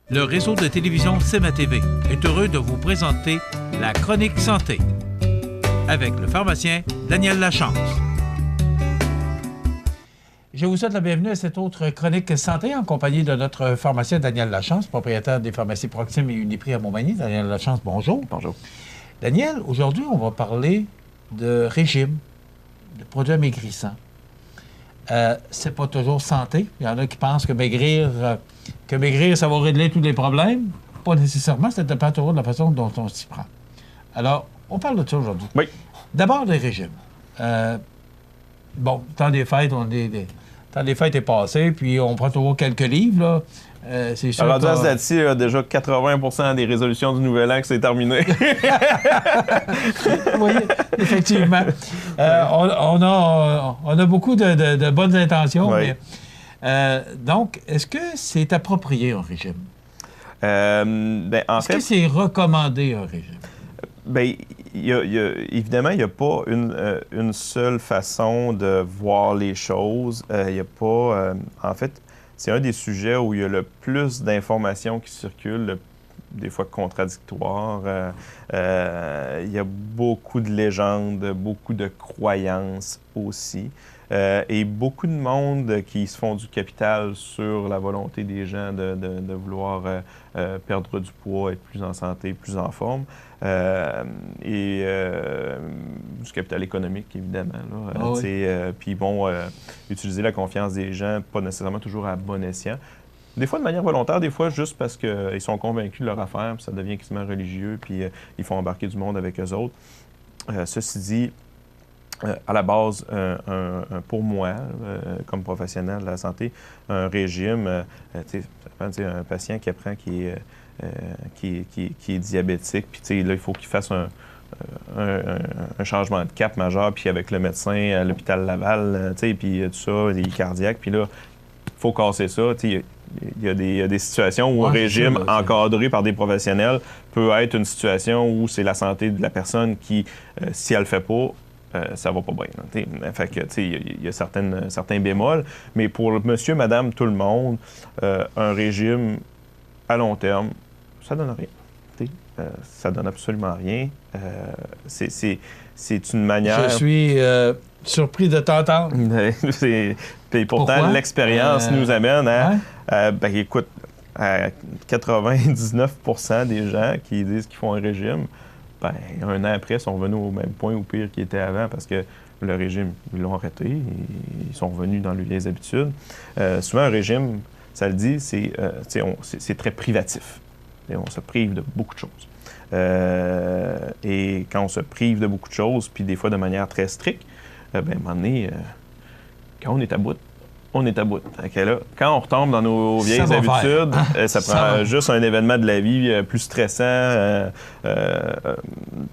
Le réseau de télévision CMA-TV est heureux de vous présenter la Chronique Santé avec le pharmacien Daniel Lachance. Je vous souhaite la bienvenue à cette autre Chronique Santé en compagnie de notre pharmacien Daniel Lachance, propriétaire des pharmacies Proxime et Uniprix à Montmagny. Daniel Lachance, bonjour. Bonjour. Daniel, aujourd'hui, on va parler de régime, de produits amaigrissants. C'est pas toujours santé. Il y en a qui pensent que maigrir, ça va régler tous les problèmes. Pas nécessairement, ça dépend toujours de la façon dont on s'y prend. Alors, on parle de ça aujourd'hui. Oui. D'abord, les régimes. Bon, le temps des fêtes, le temps des fêtes est passé, puis on prend toujours quelques livres, là. C'est sûr. Alors, à ce date-ci, déjà 80% des résolutions du Nouvel An que c'est terminé. Oui, effectivement. On a beaucoup de bonnes intentions. Oui. Mais, donc, est-ce que c'est approprié un régime? Est-ce que c'est recommandé un régime? Bien, évidemment, il n'y a pas une seule façon de voir les choses. Il n'y a pas... en fait, c'est un des sujets où il y a le plus d'informations qui circulent, des fois contradictoires. Il y a beaucoup de légendes, beaucoup de croyances aussi. Et beaucoup de monde qui se font du capital sur la volonté des gens de vouloir perdre du poids, être plus en santé, plus en forme. Du capital économique, évidemment. Puis bon, utiliser la confiance des gens, pas nécessairement toujours à bon escient. Des fois de manière volontaire, des fois juste parce qu'ils sont convaincus de leur affaire, puis ça devient quasiment religieux, puis ils font embarquer du monde avec eux autres. Ceci dit, à la base, pour moi, comme professionnel de la santé, un régime, un patient qui apprend qui est diabétique, puis là, il faut qu'il fasse un changement de cap majeur, puis avec le médecin à l'hôpital Laval, puis tout ça, les cardiaques, puis là, il faut casser ça. Il y a des situations où un régime encadré par des professionnels peut être une situation où c'est la santé de la personne qui, si elle le fait pas, ça va pas bien. Fait que, il y a certains bémols, mais pour monsieur, madame, tout le monde, un régime à long terme, ça donne rien. Ça donne absolument rien. C'est une manière... Je suis surpris de t'entendre. Puis pourtant, l'expérience nous amène à... écoute, à 99% des gens qui disent qu'ils font un régime, un an après, sont revenus au même point ou pire qu'ils étaient avant parce que le régime, ils l'ont arrêté, ils sont revenus dans les habitudes. Souvent, un régime, ça le dit, c'est très privatif. Et on se prive de beaucoup de choses. Et quand on se prive de beaucoup de choses, puis des fois de manière très stricte, à un moment donné, quand on est à bout, on est à bout. Okay, là, quand on retombe dans nos vieilles habitudes, ça prend juste un événement de la vie plus stressant,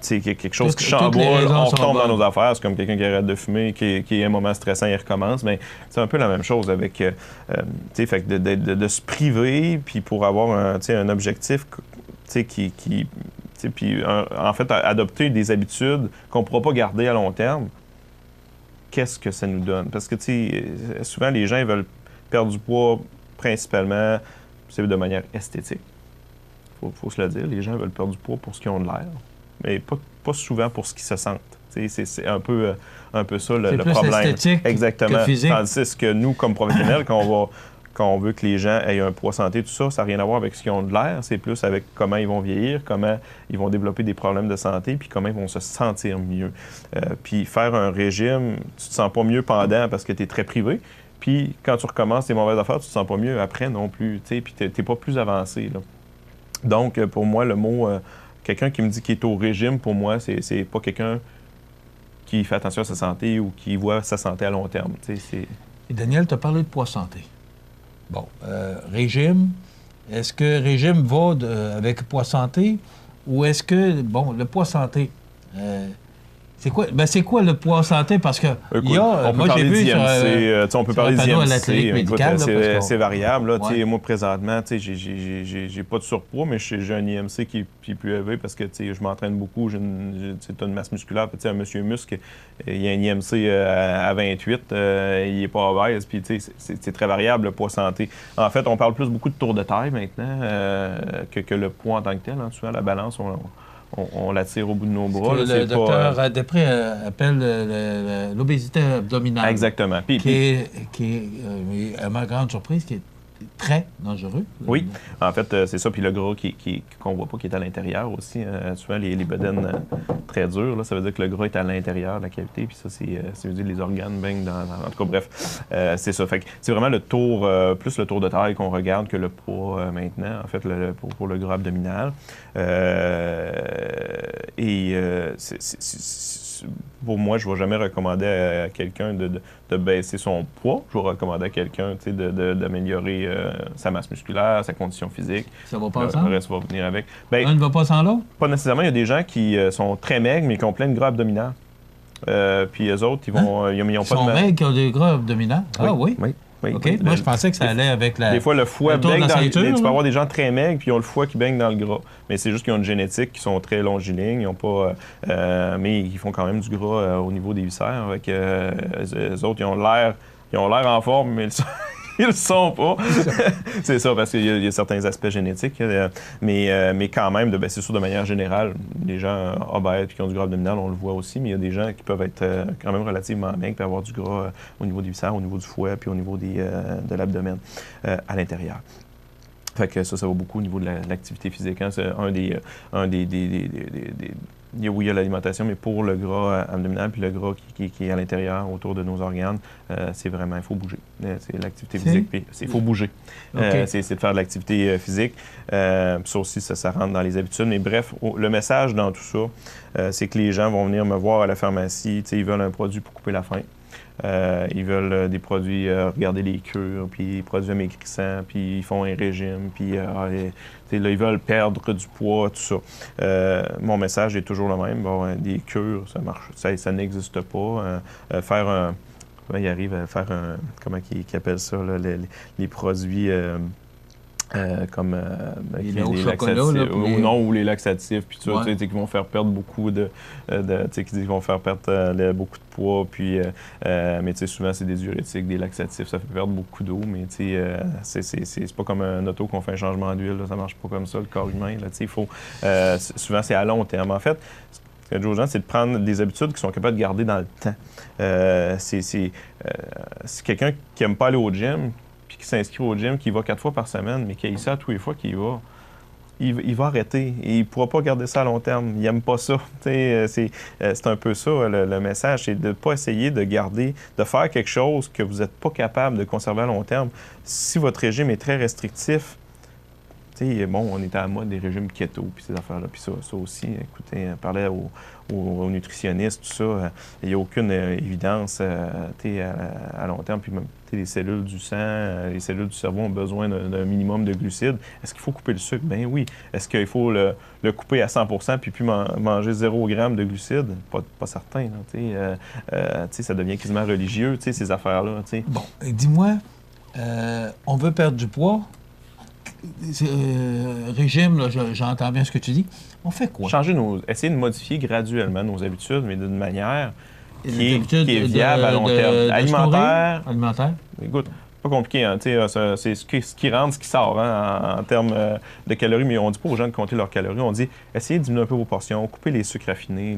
quelque chose qui chamboule, on retombe dans nos affaires. C'est comme quelqu'un qui arrête de fumer, qui a un moment stressant, il recommence. Mais c'est un peu la même chose avec fait de se priver, puis pour avoir un objectif puis en fait, adopter des habitudes qu'on ne pourra pas garder à long terme. Qu'est-ce que ça nous donne? Parce que, souvent, les gens ils veulent perdre du poids principalement, c'est de manière esthétique. Faut se le dire, les gens veulent perdre du poids pour ce qu'ils ont de l'air, mais pas souvent pour ce qu'ils se sentent. C'est un peu ça le problème. Esthétique exactement. Que physique. Tandis que nous, comme professionnels, quand on veut que les gens aient un poids santé, tout ça, ça n'a rien à voir avec ce qu'ils ont de l'air, c'est plus avec comment ils vont vieillir, comment ils vont développer des problèmes de santé, puis comment ils vont se sentir mieux. Puis faire un régime, tu te sens pas mieux pendant parce que tu es très privé, puis quand tu recommences tes mauvaises affaires, tu te sens pas mieux après non plus, puis tu n'es pas plus avancé, là. Donc, pour moi, le mot, quelqu'un qui me dit qu'il est au régime, pour moi, c'est pas quelqu'un qui fait attention à sa santé ou qui voit sa santé à long terme. Et Daniel, tu as parlé de poids santé. Bon, régime, est-ce que régime va avec poids santé ou est-ce que, le poids santé, C'est quoi le poids santé? Parce que écoute, moi, j'ai vu on peut parler d'IMC. C'est variable. Là, ouais. Moi, présentement, j'ai pas de surpoids, mais j'ai un IMC qui est plus élevé parce que je m'entraîne beaucoup. J'ai une masse musculaire. Un monsieur Muscle, il y a un IMC à 28. Il n'est pas obèse. Puis c'est très variable, le poids santé. En fait, on parle beaucoup de tour de taille maintenant que le poids en tant que tel. Hein, souvent, la balance, on la tire au bout de nos bras. Le docteur Després appelle l'obésité abdominale. Exactement. Qui est, à ma grande surprise, qui est très dangereux. Oui, en fait, c'est ça. Puis le gras qu'on ne voit pas, qui est à l'intérieur aussi. Souvent, les bedaines très dures, là, ça veut dire que le gras est à l'intérieur de la cavité. Puis ça, ça veut dire que les organes baignent dans... En tout cas, bref, c'est ça. Fait que c'est vraiment le tour, plus le tour de taille qu'on regarde que le poids maintenant, en fait, pour le gras abdominal. Pour moi, je ne vais jamais recommander à quelqu'un de baisser son poids. Je vais recommander à quelqu'un d'améliorer sa masse musculaire, sa condition physique. Ça va pas ensemble? Le reste va venir avec. Un ne va pas sans l'autre? Pas nécessairement. Il y a des gens qui sont très maigres, mais qui ont plein de gras abdominal. Puis eux autres, ils n'ont pas de... Ils sont maigres qui ont des gras abdominaux? Oui. Ah oui? Oui. Oui, OK. Moi, je pensais que ça allait avec la... Des fois, le foie baigne dans ceinture, tu peux avoir des gens très maigres, puis ils ont le foie qui baigne dans le gras. Mais c'est juste qu'ils ont une génétique qui sont très longilignes. Ils ont pas... mais ils font quand même du gras au niveau des viscères. Avec, eux autres, ils ont l'air en forme, mais ils le sont pas. C'est ça, parce qu'il y a certains aspects génétiques. Mais quand même, c'est sûr, de manière générale, les gens obèses et qui ont du gras abdominal, on le voit aussi, mais il y a des gens qui peuvent être quand même relativement maigres et avoir du gras au niveau des viscères, au niveau du foie, puis au niveau de l'abdomen à l'intérieur. Fait que ça va beaucoup au niveau de l'activité physique. Hein. C'est oui, il y a l'alimentation, mais pour le gras abdominal puis le gras qui est à l'intérieur, autour de nos organes, c'est vraiment, il faut bouger. C'est l'activité physique, puis il faut bouger. Okay. C'est de faire de l'activité physique. Ça aussi, ça rentre dans les habitudes. Mais bref, le message dans tout ça, c'est que les gens vont venir me voir à la pharmacie, ils veulent un produit pour couper la faim. Ils veulent des produits, regarder les cures, puis des produits amaigrissants, puis ils font un régime, puis là, ils veulent perdre du poids, tout ça. Mon message est toujours le même. Bon, des cures, ça marche, ça n'existe pas. Faire un... Il arrive à faire un... Comment ils appellent ça, là, les produits... comme les laxatifs, ou les laxatifs, puis tout ça, qui vont faire perdre beaucoup qui vont faire perdre beaucoup de poids, puis mais souvent c'est des diurétiques, des laxatifs, ça fait perdre beaucoup d'eau, mais c'est pas comme un auto qu'on fait un changement d'huile, là, ça marche pas comme ça, le corps humain, là, il faut souvent c'est à long terme. En fait, ce que je dis aux gens, c'est de prendre des habitudes qui sont capables de garder dans le temps. C'est quelqu'un qui n'aime pas aller au gym, qui s'inscrit au gym, qui va 4 fois par semaine, mais qui a ça tous les fois qu'il va, il va arrêter. Et il ne pourra pas garder ça à long terme. Il n'aime pas ça. C'est un peu ça, le message. C'est de ne pas essayer de garder, de faire quelque chose que vous n'êtes pas capable de conserver à long terme. Si votre régime est très restrictif, bon, on est à la mode des régimes keto, puis ces affaires-là. Puis ça aussi, écoutez, parler aux nutritionnistes, tout ça, il n'y a aucune évidence à long terme. Puis même, les cellules du sang, les cellules du cerveau ont besoin d'un minimum de glucides. Est-ce qu'il faut couper le sucre? Bien oui. Est-ce qu'il faut le couper à 100% puis manger 0 g de glucides? Pas certain. Ça devient quasiment religieux, ces affaires-là. Bon, dis-moi, on veut perdre du poids? Régime, là, j'entends bien ce que tu dis. On fait quoi? Essayer de modifier graduellement nos habitudes, mais d'une manière qui est viable à long terme. Alimentaire. Écoute, pas compliqué. Hein, c'est ce qui rentre, ce qui sort en termes de calories. Mais on ne dit pas aux gens de compter leurs calories. On dit essayez de diminuer un peu vos portions, couper les sucres raffinés,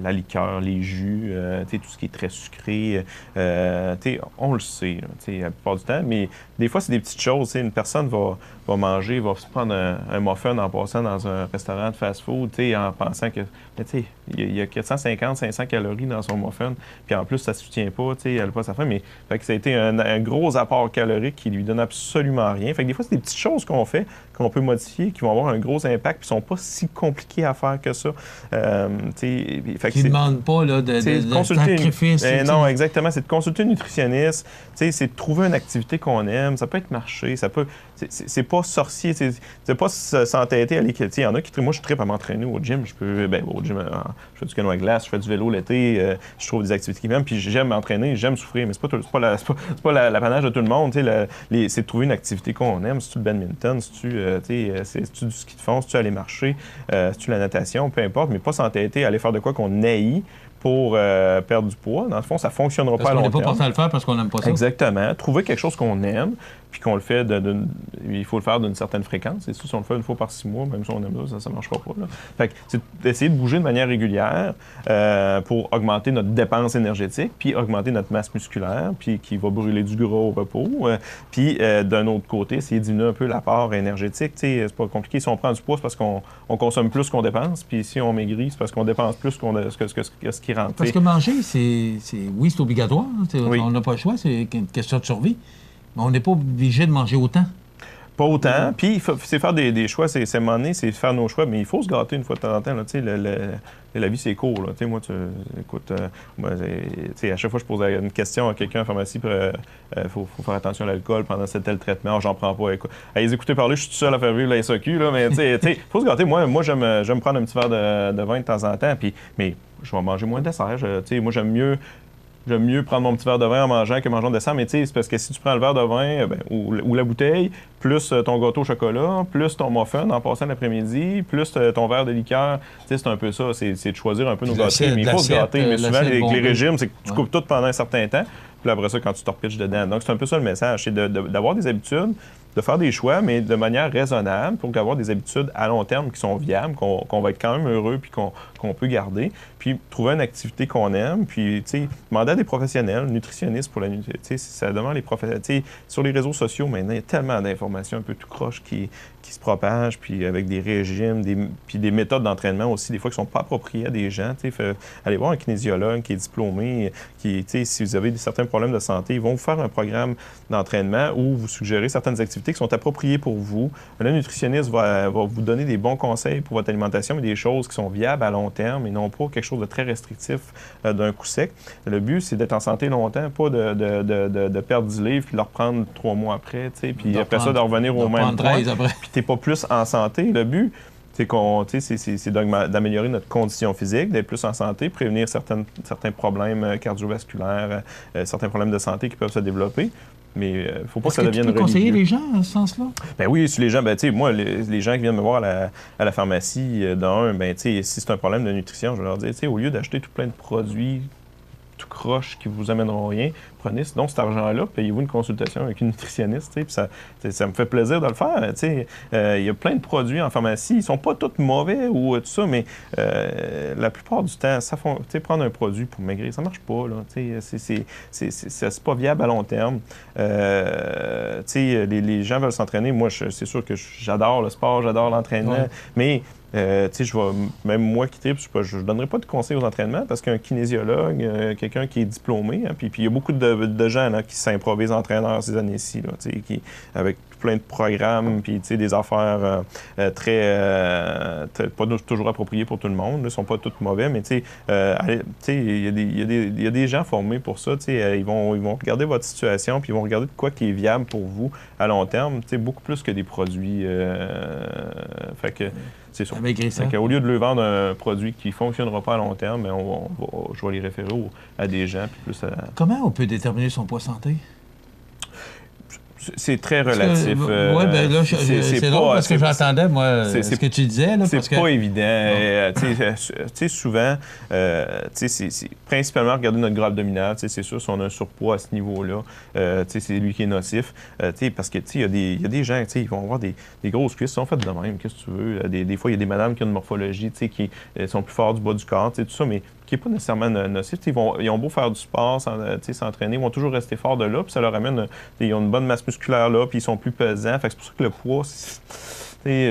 la liqueur, les jus, tout ce qui est très sucré. On le sait la plupart du temps, mais des fois, c'est des petites choses. Une personne va manger, va se prendre un muffin en passant dans un restaurant de fast-food en pensant que il y a 450-500 calories dans son muffin, puis en plus, ça ne soutient pas, elle n'a pas sa faim, mais fait que ça a été un gros apport calorique qui lui donne absolument rien. Fait que des fois, c'est des petites choses qu'on fait, qu'on peut modifier, qui vont avoir un gros impact, puis qui ne sont pas si compliqués à faire que ça. Qui ne demande pas là, de sacrifice. Non, exactement. C'est de consulter une nutritionniste. C'est de trouver une activité qu'on aime. Ça peut être marcher. C'est pas sorcier. C'est pas s'entêter à aller. Il y en a qui... Moi, je trippe à m'entraîner au gym. Au gym, je fais du canoë à glace, je fais du vélo l'été. Je trouve des activités qui m'aiment. Puis j'aime m'entraîner, j'aime souffrir. Mais c'est pas l'apanage de tout le monde. C'est de trouver une activité qu'on aime. Si tu le badminton, si tu du ski de fond, si tu aller marcher, si tu la natation, peu importe. Mais pas s'entêter à aller faire de quoi qu'on haït pour perdre du poids. Dans le fond, ça ne fonctionnera pas à long terme. Parce qu'on n'est pas porté à le faire parce qu'on n'aime pas ça. Exactement. Trouver quelque chose qu'on aime, puis qu'on le fait, il faut le faire d'une certaine fréquence. Et si on le fait une fois par 6 mois, même si on aime ça ne marchera pas. Là. Fait que c'est d'essayer de bouger de manière régulière pour augmenter notre dépense énergétique, puis augmenter notre masse musculaire, puis qui va brûler du gras au repos. Puis d'un autre côté, essayer de diminuer un peu l'apport énergétique. C'est pas compliqué. Si on prend du poids, c'est parce qu'on consomme plus qu'on dépense, puis si on maigrit, c'est parce qu'on dépense plus ce qui rentre. Parce que manger, oui, c'est obligatoire. Oui. On n'a pas le choix, c'est une question de survie. Mais on n'est pas obligé de manger autant. Pas autant. Puis, c'est faire des choix, c'est à un moment donné, c'est faire nos choix, mais il faut se gâter une fois de temps en temps. Là, la vie, c'est court. Là. Moi, écoute, à chaque fois que je pose une question à quelqu'un en pharmacie, il faut faire attention à l'alcool pendant tel traitement. J'en prends pas. À les écouter parler, je suis tout seul à faire vivre la SAQ, là, mais il faut se gâter. Moi j'aime me prendre un petit verre de vin de temps en temps, mais je vais manger moins de dessert. Moi, j'aime mieux prendre mon petit verre de vin en mangeant que mangeant de dessert, mais c'est parce que si tu prends le verre de vin ou la bouteille, plus ton gâteau au chocolat, plus ton muffin en passant l'après-midi, plus ton verre de liqueur, c'est un peu ça, c'est de choisir un peu nos gâteaux. Mais il faut se gâter. Mais souvent, avec les régimes, c'est que tu coupes tout pendant un certain temps, puis après ça, quand tu te repitches dedans. Donc, c'est un peu ça le message, c'est d'avoir des habitudes, de faire des choix, mais de manière raisonnable pour avoir des habitudes à long terme qui sont viables, qu'on va être quand même heureux puis qu'on peut garder. Puis trouver une activité qu'on aime, puis demander à des professionnels, nutritionnistes pour la nutrition. Ça demande les professionnels. Sur les réseaux sociaux, maintenant, il y a tellement d'informations un peu tout croche qui se propagent, puis avec des régimes, puis des méthodes d'entraînement aussi, des fois, qui ne sont pas appropriées à des gens. Allez voir un kinésiologue qui est diplômé, si vous avez certains problèmes de santé, ils vont vous faire un programme d'entraînement où vous suggérez certaines activités qui sont appropriées pour vous. Le nutritionniste va vous donner des bons conseils pour votre alimentation, mais des choses qui sont viables à long terme et non pas quelque chose de très restrictif d'un coup sec. Le but, c'est d'être en santé longtemps, pas de perdre 10 livres puis de le reprendre 3 mois après, puis après ça, de revenir au même point. Puis t'es pas plus en santé. Le but, c'est d'améliorer notre condition physique, d'être plus en santé, prévenir certains problèmes cardiovasculaires, certains problèmes de santé qui peuvent se développer. Mais il ne faut pas que ça devienne religieux. Est-ce que tu peux conseiller les gens à ce sens-là? Ben oui, si les gens, moi, les gens qui viennent me voir à la pharmacie, si c'est un problème de nutrition, je vais leur dire, au lieu d'acheter tout plein de produits tout croche qui vous amèneront rien, prenez sinon cet argent-là, payez-vous une consultation avec une nutritionniste, puis ça me fait plaisir de le faire. Il y a plein de produits en pharmacie, ils sont pas tous mauvais ou tout ça, mais la plupart du temps, prendre un produit pour maigrir, ça marche pas. C'est pas viable à long terme. Les gens veulent s'entraîner. Moi, c'est sûr que j'adore le sport, j'adore l'entraînement, mais même moi qui tripe, je ne donnerai pas de conseils aux entraînements parce qu'un kinésiologue, quelqu'un qui est diplômé, puis il y a beaucoup de gens là, qui s'improvisent entraîneurs ces années-ci, avec plein de programmes, puis des affaires pas toujours appropriées pour tout le monde. Ils ne sont pas tous mauvais, mais il y a des gens formés pour ça. Ils vont regarder votre situation, puis ils vont regarder de quoi qui est viable pour vous à long terme, beaucoup plus que des produits. Fait que c'est ça. Au lieu de leur vendre un produit qui ne fonctionnera pas à long terme, je vais les référer à des gens. Puis plus Comment on peut déterminer son poids santé? C'est très relatif. Oui, bien là, c'est drôle parce que j'entendais, moi, ce que tu disais. Là, c'est pas évident. Souvent, c'est principalement regarder notre gras abdominal. C'est sûr, si on a un surpoids à ce niveau-là, c'est lui qui est nocif. Parce que il y a des gens, ils vont avoir des grosses cuisses. Ils sont faites de même, qu'est-ce que tu veux. Des fois, il y a des madames qui ont une morphologie qui sont plus fortes du bas du corps, tout ça, mais qui n'est pas nécessairement nocif. Ils ont beau faire du sport, s'entraîner, ils vont toujours rester forts de là, puis ça leur amène... Ils ont une bonne masse musculaire là, puis ils sont plus pesants. Fait que c'est pour ça que le poids,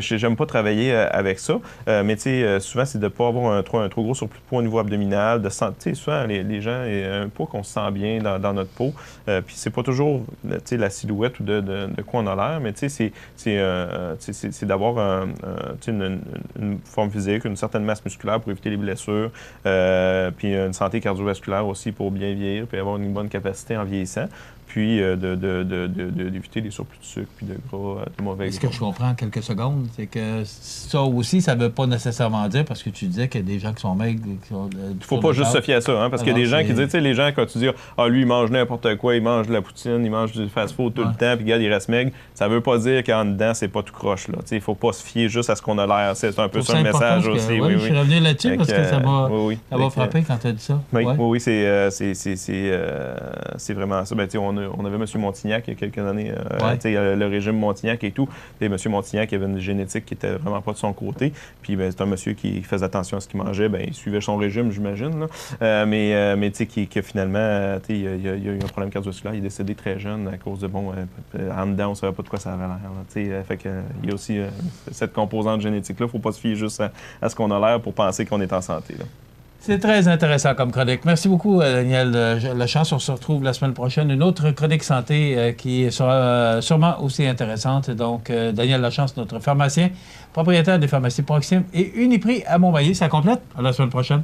J'aime pas travailler avec ça, mais souvent, c'est de ne pas avoir un trop gros surplus de poids au niveau abdominal, de souvent, les gens, un poids qu'on se sent bien dans notre peau, puis c'est pas toujours la silhouette ou de quoi on a l'air, mais c'est d'avoir une forme physique, une certaine masse musculaire pour éviter les blessures, puis une santé cardiovasculaire aussi pour bien vieillir, puis avoir une bonne capacité en vieillissant. Puis d'éviter les surplus de sucre puis de gras, de mauvais gras. Ce que je comprends en quelques secondes, c'est que ça aussi, ça ne veut pas nécessairement dire, parce que tu disais qu'il y a des gens qui sont maigres. Il ne faut pas juste se fier à ça, hein, parce qu'il y a des gens qui disent, tu sais, les gens, quand tu dis, lui, il mange n'importe quoi, il mange de la poutine, il mange du fast-food tout le temps, puis regarde, il reste maigre, ça ne veut pas dire qu'en dedans, c'est pas tout croche. Il ne faut pas se fier juste à ce qu'on a l'air. C'est un peu ça le message aussi. Oui, je suis revenu là-dessus parce que ça m'a frappé quand tu as dit ça. Oui, c'est vraiment ça. On avait M. Montignac il y a quelques années, le régime Montignac et tout. Et M. Montignac avait une génétique qui était vraiment pas de son côté. Puis c'est un monsieur qui faisait attention à ce qu'il mangeait. Il suivait son régime, j'imagine. Mais qui finalement, il y a eu un problème cardiovasculaire. Il est décédé très jeune à cause de, en dedans, on ne savait pas de quoi ça avait l'air. Fait que, il y a aussi cette composante génétique-là. Il ne faut pas se fier juste à ce qu'on a l'air pour penser qu'on est en santé. Là. C'est très intéressant comme chronique. Merci beaucoup, Daniel Lachance. On se retrouve la semaine prochaine. Une autre chronique santé qui sera sûrement aussi intéressante. Donc, Daniel Lachance, notre pharmacien, propriétaire des pharmacies Proxime et Uniprix à Montmagny. Ça complète. À la semaine prochaine.